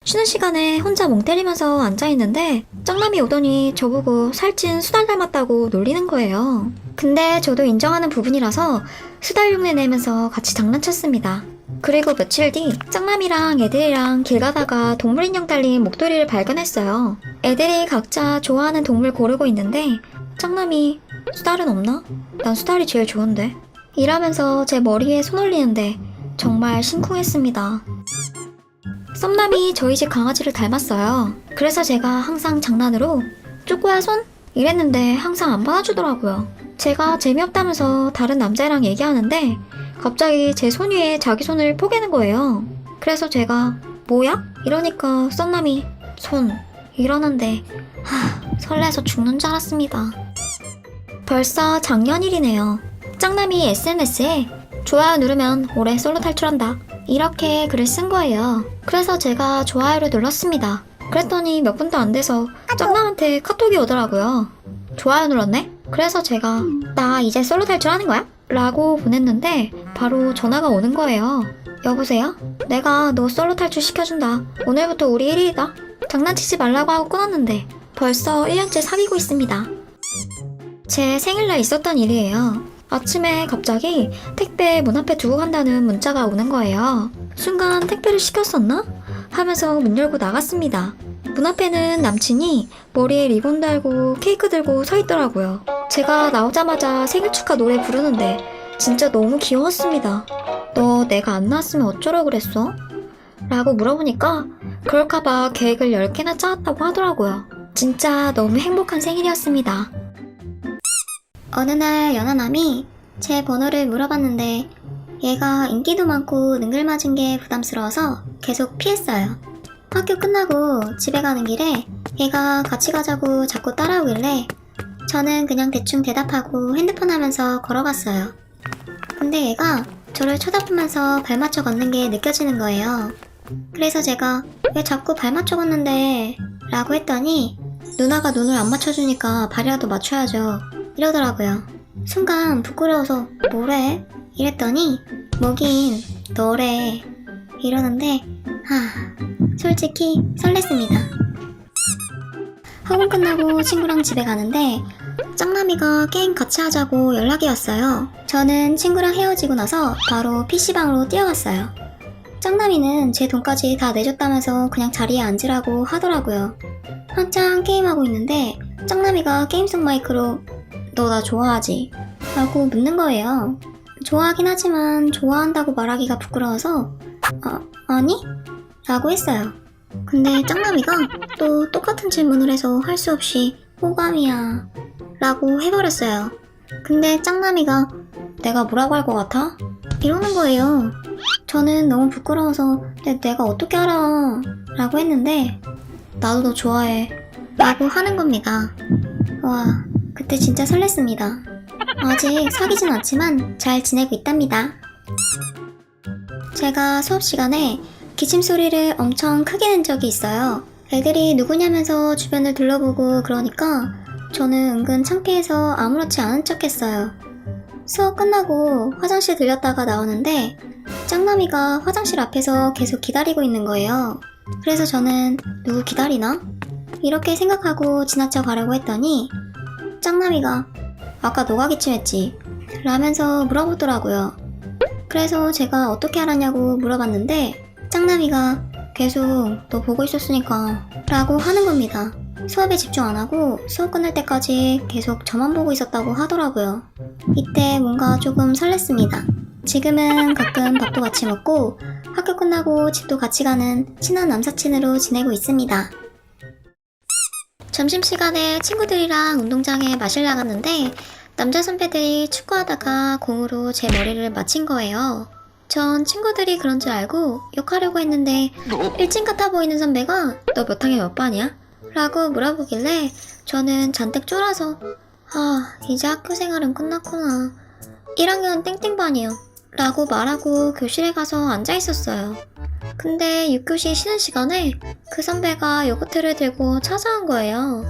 쉬는 시간에 혼자 멍 때리면서 앉아있는데 짱남이 오더니 저보고 살찐 수달 닮았다고 놀리는 거예요. 근데 저도 인정하는 부분이라서 수달 흉내 내면서 같이 장난쳤습니다. 그리고 며칠 뒤 짱남이랑 애들이랑 길 가다가 동물 인형 달린 목도리를 발견했어요. 애들이 각자 좋아하는 동물 고르고 있는데 짱남이 수달은 없나? 난 수달이 제일 좋은데. 이러면서 제 머리에 손 올리는데 정말 심쿵했습니다. 썸남이 저희 집 강아지를 닮았어요. 그래서 제가 항상 장난으로 쪼꼬야 손? 이랬는데 항상 안 받아주더라고요. 제가 재미없다면서 다른 남자애랑 얘기하는데 갑자기 제 손 위에 자기 손을 포개는 거예요. 그래서 제가 뭐야? 이러니까 썸남이 손 이러는데 설레서 죽는 줄 알았습니다. 벌써 작년 일이네요. 짱남이 SNS에 좋아요 누르면 올해 솔로 탈출한다 이렇게 글을 쓴 거예요. 그래서 제가 좋아요를 눌렀습니다. 그랬더니 몇 분도 안 돼서 짱남한테 카톡이 오더라고요. 좋아요 눌렀네? 그래서 제가 나 이제 솔로 탈출하는 거야? 라고 보냈는데 바로 전화가 오는 거예요. 여보세요? 내가 너 솔로 탈출 시켜준다. 오늘부터 우리 1일이다. 장난치지 말라고 하고 끊었는데 벌써 1년째 사귀고 있습니다. 제 생일날 있었던 일이에요. 아침에 갑자기 택배 문 앞에 두고 간다는 문자가 오는 거예요. 순간 택배를 시켰었나? 하면서 문 열고 나갔습니다. 문 앞에는 남친이 머리에 리본 달고 케이크 들고 서 있더라고요. 제가 나오자마자 생일 축하 노래 부르는데 진짜 너무 귀여웠습니다. 너 내가 안 나왔으면 어쩌려고 그랬어? 라고 물어보니까 그럴까봐 계획을 10개나 짜왔다고 하더라고요. 진짜 너무 행복한 생일이었습니다. 어느 날 연하남이 제 번호를 물어봤는데 얘가 인기도 많고 능글맞은 게 부담스러워서 계속 피했어요. 학교 끝나고 집에 가는 길에 얘가 같이 가자고 자꾸 따라오길래 저는 그냥 대충 대답하고 핸드폰 하면서 걸어갔어요. 근데 얘가 저를 쳐다보면서 발 맞춰 걷는 게 느껴지는 거예요. 그래서 제가 왜 자꾸 발 맞춰 걷는데? 라고 했더니 누나가 눈을 안 맞춰주니까 발이라도 맞춰야죠. 이러더라고요. 순간 부끄러워서 뭐래? 이랬더니 뭐긴 너래. 이러는데 솔직히 설렜습니다. 학원 끝나고 친구랑 집에 가는데 짱남이가 게임 같이 하자고 연락이 왔어요. 저는 친구랑 헤어지고 나서 바로 PC방으로 뛰어갔어요. 짱남이는 제 돈까지 다 내줬다면서 그냥 자리에 앉으라고 하더라고요. 한창 게임하고 있는데 짱남이가 게임 속 마이크로 너 나 좋아하지? 라고 묻는 거예요. 좋아하긴 하지만 좋아한다고 말하기가 부끄러워서 아니? 라고 했어요. 근데 짱남이가 또 똑같은 질문을 해서 할 수 없이 호감이야 라고 해버렸어요. 근데 짱남이가 내가 뭐라고 할 것 같아? 이러는 거예요. 저는 너무 부끄러워서 내가 어떻게 알아? 라고 했는데 나도 너 좋아해 라고 하는 겁니다. 와, 그때 진짜 설렜습니다. 아직 사귀진 않지만 잘 지내고 있답니다. 제가 수업 시간에 기침 소리를 엄청 크게 낸 적이 있어요. 애들이 누구냐면서 주변을 둘러보고 그러니까 저는 은근 창피해서 아무렇지 않은 척 했어요. 수업 끝나고 화장실 들렸다가 나오는데 짱남이가 화장실 앞에서 계속 기다리고 있는 거예요. 그래서 저는 누구 기다리나? 이렇게 생각하고 지나쳐 가려고 했더니 짱남이가 아까 너가 기침했지? 라면서 물어보더라고요. 그래서 제가 어떻게 알았냐고 물어봤는데 짱남이가 계속 너 보고 있었으니까 라고 하는 겁니다. 수업에 집중 안 하고 수업 끝날 때까지 계속 저만 보고 있었다고 하더라고요. 이때 뭔가 조금 설렜습니다. 지금은 가끔 밥도 같이 먹고 학교 끝나고 집도 같이 가는 친한 남사친으로 지내고 있습니다. 점심시간에 친구들이랑 운동장에 마실 나갔는데 남자 선배들이 축구하다가 공으로 제 머리를 맞힌 거예요. 전 친구들이 그런 줄 알고 욕하려고 했는데 일진 같아 보이는 선배가 너 몇 학년 몇 반이야? 라고 물어보길래 저는 잔뜩 쫄아서 이제 학교 생활은 끝났구나. 1학년 땡땡반이요 라고 말하고 교실에 가서 앉아 있었어요. 근데 6교시 쉬는 시간에 그 선배가 요거트를 들고 찾아온 거예요.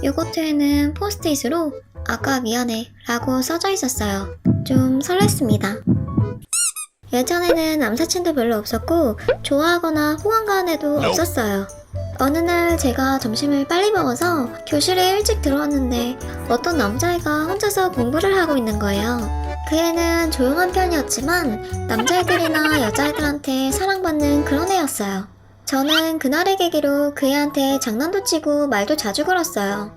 요거트에는 포스트잇으로 아까 미안해 라고 써져 있었어요. 좀 설렜습니다. 예전에는 남사친도 별로 없었고 좋아하거나 호감 가는 애도 없었어요. 어느 날 제가 점심을 빨리 먹어서 교실에 일찍 들어왔는데 어떤 남자애가 혼자서 공부를 하고 있는 거예요. 그 애는 조용한 편이었지만 남자애들이나 여자애들한테 사랑받는 그런 애였어요. 저는 그날의 계기로 그 애한테 장난도 치고 말도 자주 걸었어요.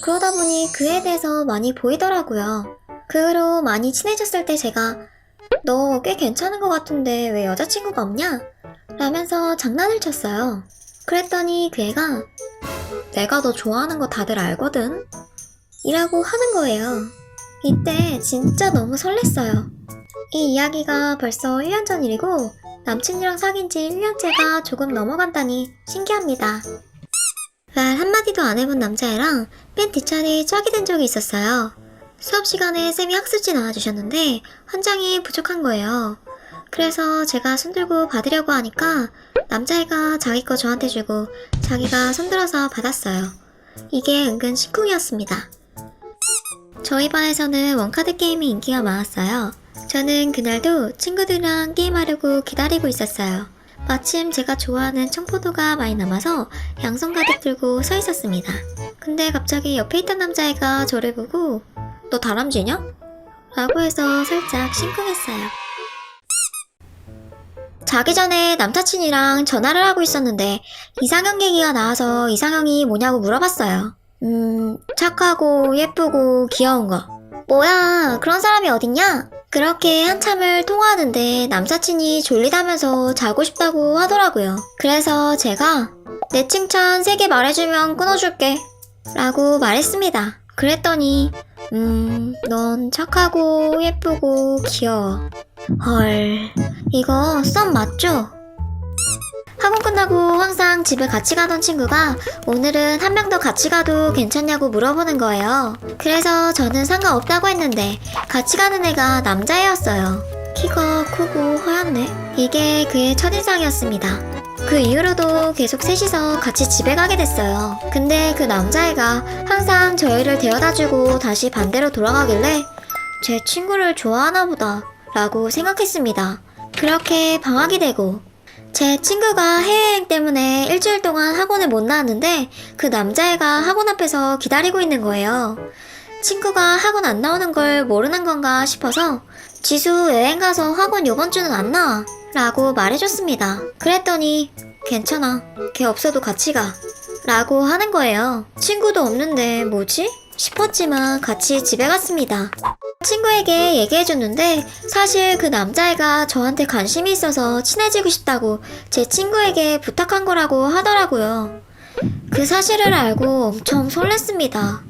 그러다 보니 그 애에 대해서 많이 보이더라고요. 그 후로 많이 친해졌을 때 제가 너 꽤 괜찮은 것 같은데 왜 여자친구가 없냐? 라면서 장난을 쳤어요. 그랬더니 그 애가 내가 너 좋아하는 거 다들 알거든? 이라고 하는 거예요. 이때 진짜 너무 설렜어요. 이 이야기가 벌써 1년 전 일이고 남친이랑 사귄 지 1년째가 조금 넘어간다니 신기합니다. 말 한마디도 안 해본 남자애랑 뺀 뒷자리 짝이 된 적이 있었어요. 수업 시간에 쌤이 학습지 나와주셨는데 한 장이 부족한 거예요. 그래서 제가 손들고 받으려고 하니까 남자애가 자기 거 저한테 주고 자기가 손들어서 받았어요. 이게 은근 심쿵이었습니다. 저희 반에서는 원카드 게임이 인기가 많았어요. 저는 그날도 친구들이랑 게임하려고 기다리고 있었어요. 마침 제가 좋아하는 청포도가 많이 남아서 양손 가득 들고 서 있었습니다. 근데 갑자기 옆에 있던 남자애가 저를 보고 너 다람쥐냐? 라고 해서 살짝 심쿵했어요. 자기 전에 남사친이랑 전화를 하고 있었는데 이상형 얘기가 나와서 이상형이 뭐냐고 물어봤어요. 착하고 예쁘고 귀여운 거. 뭐야, 그런 사람이 어딨냐? 그렇게 한참을 통화하는데 남사친이 졸리다면서 자고 싶다고 하더라고요. 그래서 제가 내 칭찬 3개 말해주면 끊어줄게 라고 말했습니다. 그랬더니 넌 착하고 예쁘고 귀여워. 헐, 이거 썸 맞죠? 학원 끝나고 항상 집에 같이 가던 친구가 오늘은 한 명 더 같이 가도 괜찮냐고 물어보는 거예요. 그래서 저는 상관없다고 했는데 같이 가는 애가 남자애였어요. 키가 크고 허였네. 이게 그의 첫인상이었습니다. 그 이후로도 계속 셋이서 같이 집에 가게 됐어요. 근데 그 남자애가 항상 저희를 데려다주고 다시 반대로 돌아가길래 제 친구를 좋아하나 보다 라고 생각했습니다. 그렇게 방학이 되고 제 친구가 해외여행 때문에 일주일 동안 학원을 못 나왔는데 그 남자애가 학원 앞에서 기다리고 있는 거예요. 친구가 학원 안 나오는 걸 모르는 건가 싶어서 지수 여행 가서 학원 요번 주는 안 나와 라고 말해줬습니다. 그랬더니 괜찮아, 걔 없어도 같이 가 라고 하는 거예요. 친구도 없는데 뭐지? 싶었지만 같이 집에 갔습니다. 친구에게 얘기해줬는데 사실 그 남자애가 저한테 관심이 있어서 친해지고 싶다고 제 친구에게 부탁한 거라고 하더라고요. 그 사실을 알고 엄청 설렜습니다.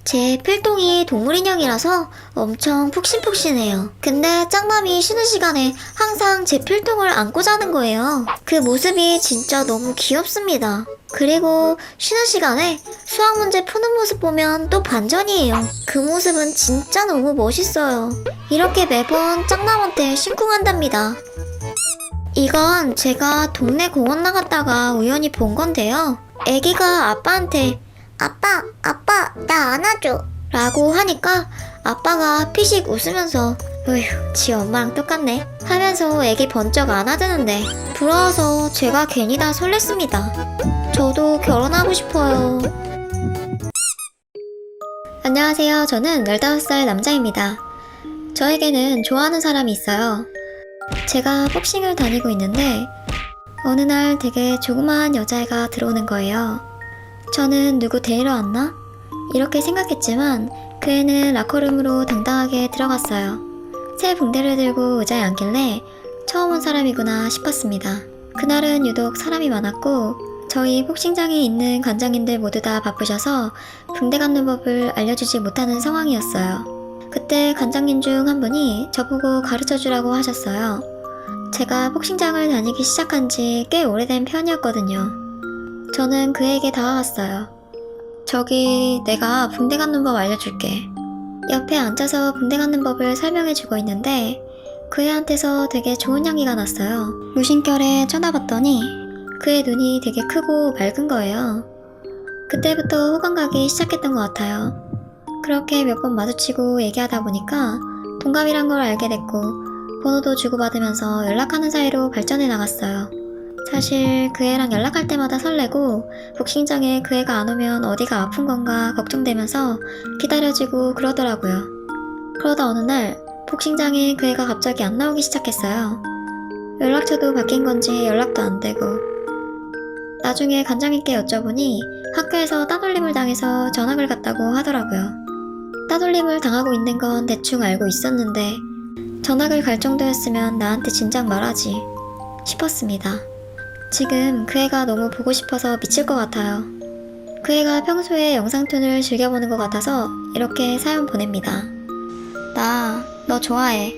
제 필통이 동물 인형이라서 엄청 푹신푹신해요. 근데 짱남이 쉬는 시간에 항상 제 필통을 안고 자는 거예요. 그 모습이 진짜 너무 귀엽습니다. 그리고 쉬는 시간에 수학 문제 푸는 모습 보면 또 반전이에요. 그 모습은 진짜 너무 멋있어요. 이렇게 매번 짱남한테 심쿵한답니다. 이건 제가 동네 공원 나갔다가 우연히 본 건데요. 애기가 아빠한테 아빠, 나 안아줘 라고 하니까 아빠가 피식 웃으면서 어휴, 지 엄마랑 똑같네 하면서 애기 번쩍 안아드는데 부러워서 제가 괜히 다 설렜습니다. 저도 결혼하고 싶어요. 안녕하세요. 저는 15살 남자입니다. 저에게는 좋아하는 사람이 있어요. 제가 복싱을 다니고 있는데 어느 날 되게 조그마한 여자애가 들어오는 거예요. 저는 누구 데리러 왔나? 이렇게 생각했지만 그 애는 라커룸으로 당당하게 들어갔어요. 새 붕대를 들고 의자에 앉길래 처음 온 사람이구나 싶었습니다. 그날은 유독 사람이 많았고 저희 복싱장에 있는 관장님들 모두 다 바쁘셔서 붕대 감는 법을 알려주지 못하는 상황이었어요. 그때 관장님 중 한 분이 저보고 가르쳐주라고 하셨어요. 제가 복싱장을 다니기 시작한 지 꽤 오래된 편이었거든요. 저는 그에게 다가갔어요. 저기 내가 붕대 감는 법 알려줄게. 옆에 앉아서 붕대 감는 법을 설명해주고 있는데 그 애한테서 되게 좋은 향기가 났어요. 무심결에 쳐다봤더니 그의 눈이 되게 크고 맑은 거예요. 그때부터 호감 가기 시작했던 것 같아요. 그렇게 몇 번 마주치고 얘기하다 보니까 동갑이란 걸 알게 됐고 번호도 주고받으면서 연락하는 사이로 발전해 나갔어요. 사실 그 애랑 연락할 때마다 설레고 복싱장에 그 애가 안 오면 어디가 아픈 건가 걱정되면서 기다려지고 그러더라고요. 그러다 어느 날 복싱장에 그 애가 갑자기 안 나오기 시작했어요. 연락처도 바뀐 건지 연락도 안 되고. 나중에 관장님께 여쭤보니 학교에서 따돌림을 당해서 전학을 갔다고 하더라고요. 따돌림을 당하고 있는 건 대충 알고 있었는데 전학을 갈 정도였으면 나한테 진작 말하지 싶었습니다. 지금 그 애가 너무 보고 싶어서 미칠 것 같아요. 그 애가 평소에 영상툰을 즐겨보는 것 같아서 이렇게 사연 보냅니다. 나 너 좋아해.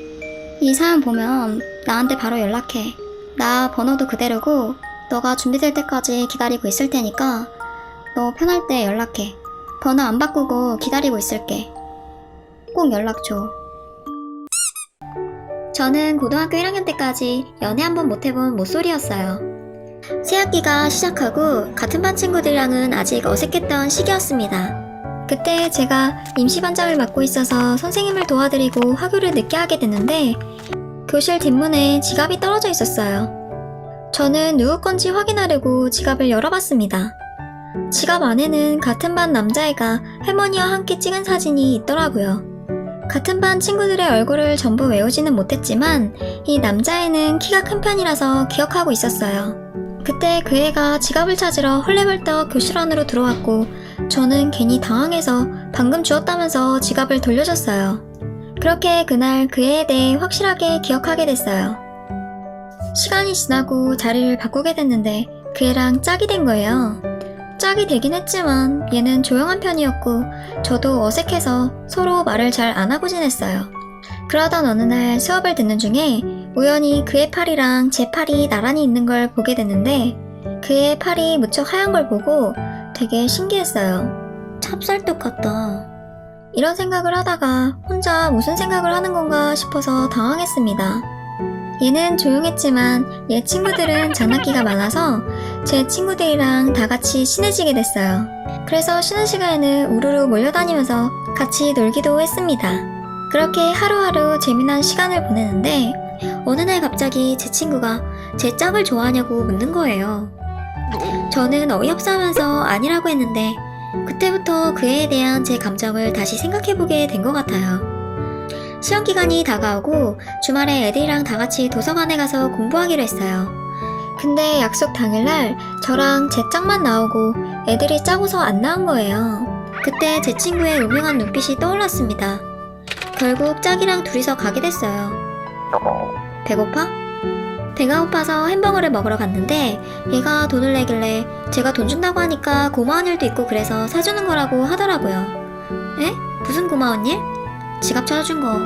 이 사연 보면 나한테 바로 연락해. 나 번호도 그대로고 너가 준비될 때까지 기다리고 있을 테니까 너 편할 때 연락해. 번호 안 바꾸고 기다리고 있을게. 꼭 연락 줘. 저는 고등학교 1학년 때까지 연애 한번 못해본 모쏠이었어요. 새학기가 시작하고 같은 반 친구들이랑은 아직 어색했던 시기였습니다. 그때 제가 임시반장을 맡고 있어서 선생님을 도와드리고 하교를 늦게 하게 됐는데 교실 뒷문에 지갑이 떨어져 있었어요. 저는 누구 건지 확인하려고 지갑을 열어봤습니다. 지갑 안에는 같은 반 남자애가 할머니와 함께 찍은 사진이 있더라고요. 같은 반 친구들의 얼굴을 전부 외우지는 못했지만 이 남자애는 키가 큰 편이라서 기억하고 있었어요. 그때 그 애가 지갑을 찾으러 헐레벌떡 교실 안으로 들어왔고 저는 괜히 당황해서 방금 주웠다면서 지갑을 돌려줬어요. 그렇게 그날 그 애에 대해 확실하게 기억하게 됐어요. 시간이 지나고 자리를 바꾸게 됐는데 그 애랑 짝이 된 거예요. 짝이 되긴 했지만 얘는 조용한 편이었고 저도 어색해서 서로 말을 잘 안 하고 지냈어요. 그러던 어느 날 수업을 듣는 중에 우연히 그의 팔이랑 제 팔이 나란히 있는 걸 보게 됐는데 그의 팔이 무척 하얀 걸 보고 되게 신기했어요. 찹쌀떡 같다. 이런 생각을 하다가 혼자 무슨 생각을 하는 건가 싶어서 당황했습니다. 얘는 조용했지만 얘 친구들은 장난기가 많아서 제 친구들이랑 다 같이 친해지게 됐어요. 그래서 쉬는 시간에는 우르르 몰려다니면서 같이 놀기도 했습니다. 그렇게 하루하루 재미난 시간을 보내는데 어느 날 갑자기 제 친구가 제 짝을 좋아하냐고 묻는 거예요. 저는 어이없어 하면서 아니라고 했는데 그때부터 그 애에 대한 제 감정을 다시 생각해보게 된 것 같아요. 시험기간이 다가오고 주말에 애들이랑 다 같이 도서관에 가서 공부하기로 했어요. 근데 약속 당일날 저랑 제 짝만 나오고 애들이 짜고서 안 나온 거예요. 그때 제 친구의 음흉한 눈빛이 떠올랐습니다. 결국 짝이랑 둘이서 가게 됐어요. 배고파? 배가 고파서 햄버거를 먹으러 갔는데 얘가 돈을 내길래 제가 돈 준다고 하니까 고마운 일도 있고 그래서 사주는 거라고 하더라고요. 에? 무슨 고마운 일? 지갑 찾아준 거.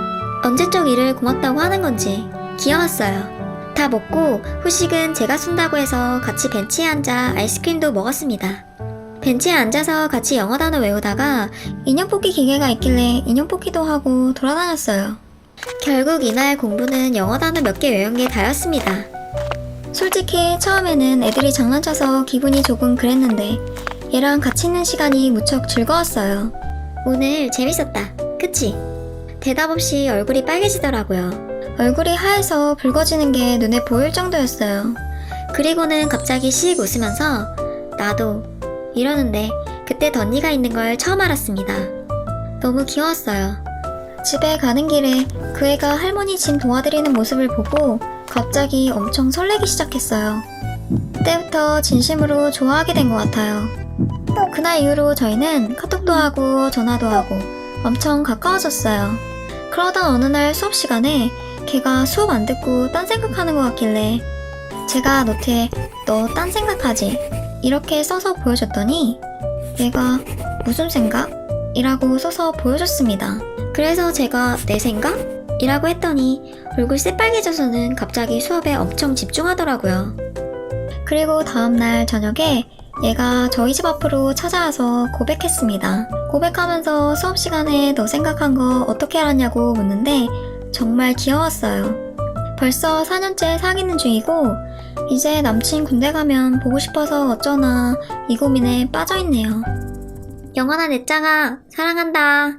언제적 일을 고맙다고 하는 건지 귀여웠어요. 다 먹고 후식은 제가 쏜다고 해서 같이 벤치에 앉아 아이스크림도 먹었습니다. 벤치에 앉아서 같이 영어 단어 외우다가 인형 뽑기 기계가 있길래 인형 뽑기도 하고 돌아다녔어요. 결국 이날 공부는 영어 단어 몇 개 외운 게 다였습니다. 솔직히 처음에는 애들이 장난쳐서 기분이 조금 그랬는데 얘랑 같이 있는 시간이 무척 즐거웠어요. 오늘 재밌었다. 그치? 대답 없이 얼굴이 빨개지더라고요. 얼굴이 하얘서 붉어지는 게 눈에 보일 정도였어요. 그리고는 갑자기 씩 웃으면서 나도 이러는데 그때 던니가 있는 걸 처음 알았습니다. 너무 귀여웠어요. 집에 가는 길에 그 애가 할머니 짐 도와드리는 모습을 보고 갑자기 엄청 설레기 시작했어요. 그때부터 진심으로 좋아하게 된 것 같아요. 그날 이후로 저희는 카톡도 하고 전화도 하고 엄청 가까워졌어요. 그러던 어느 날 수업 시간에 걔가 수업 안 듣고 딴 생각하는 것 같길래 제가 노트에 너 딴 생각하지? 이렇게 써서 보여줬더니 얘가 무슨 생각? 이라고 써서 보여줬습니다. 그래서 제가 내 생각? 이라고 했더니 얼굴 새빨개져서는 갑자기 수업에 엄청 집중하더라고요. 그리고 다음날 저녁에 얘가 저희 집 앞으로 찾아와서 고백했습니다. 고백하면서 수업 시간에 너 생각한 거 어떻게 알았냐고 묻는데 정말 귀여웠어요. 벌써 4년째 사귀는 중이고 이제 남친 군대 가면 보고 싶어서 어쩌나 이 고민에 빠져있네요. 영원한 내 짱아 사랑한다.